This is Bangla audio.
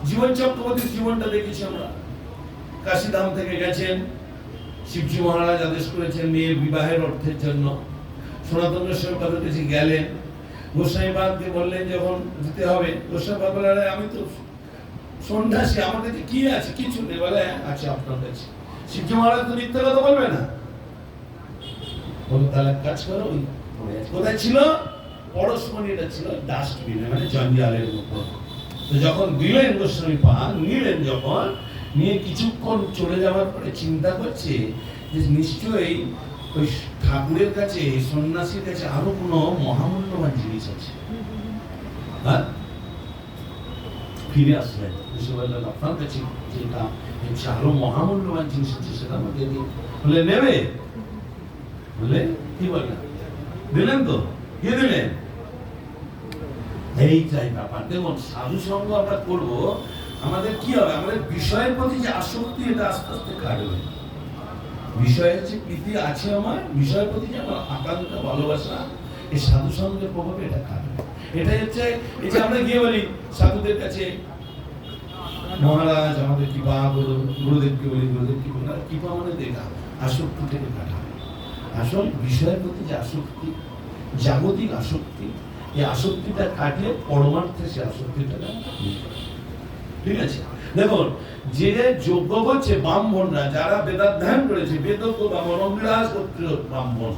জীবন চক্রবর্তীর জীবনটা দেখেছি আমরা। কাশীধাম থেকে গেছেন, শিবজি মহারাজ আদেশ করেছেন মেয়ে বিবাহের অর্থের জন্য। সনাতন গোস্বামীপাদের কাছে গেলেন, গোস্বামীপাদকে বললেন যখন দিতে হবে, গোস্বামীপাদ বললেন আমি তো সন্ন্যাসী, আমার কাছে কি আছে, কিছু নেই। বলে আচ্ছা আপনার কাছে। শিবজি মহারাজ তো মিথ্যা কথা বলবে না, বলো তাহলে কাজ করো। ওই কোথায় ছিল? পরশমণিটা ছিল ডাস্টবিনে, মানে জঞ্জালের মতো। তো যখন দিলেন গোস্বামীপাদ, নিলেন যখন, নিয়ে কিছুক্ষণ চলে যাওয়ার পরে চিন্তা করছে যে নিশ্চয়ই ওই ঠাকুরের কাছে, সন্ন্যাসীর কাছে আরো কোনো মহামূল্যবান জিনিস আছে। হ্যাঁ, ফিরে আসলেন, এসে বললেন আপনার কাছে যেটা আরো মহামূল্যবান জিনিস আছে সেটা আমাকে দিন। বলে নেবে? বলে কি বললেন? দিলেন তো? কি দিলেন? এইটাই ব্যাপার। দেখুন, সাধু সঙ্গ আমরা করবো, আমাদের কি হবে? আমাদের বিষয়ের প্রতি যে আসক্তি, এটা আস্তে আস্তে কাটবে। বিষয়ের যে প্রীতি আছে আমার, বিষয়ের প্রতি যে আমার আকাঙ্ক্ষা, ভালোবাসা, এই সাধু সঙ্গের প্রভাবে এটা কাটবে। এটাই হচ্ছে, এই যে আমরা গিয়ে বলি সাধুদের কাছে মহারাজ আমাদের কৃপা করুন, গুরুদেবকে বলি গুরুদেব কি বলি, কৃপা মানে দেখা আসক্তি থেকে কাটাবে। আসল বিষয়ের প্রতি যে আসক্তি, জাগতিক আসক্তি, এই আসক্তিটা কাটিয়ে পরমার্থে সে আসক্তিটা, ঠিক আছে? দেখুন, যে যজ্ঞ করছে ব্রাহ্মণরা, যারা বেদাধ্যয়ন করেছে, বেদজ্ঞ ব্রাহ্মণ, অঙ্গিরাজ গোত্রীয় ব্রাহ্মণ,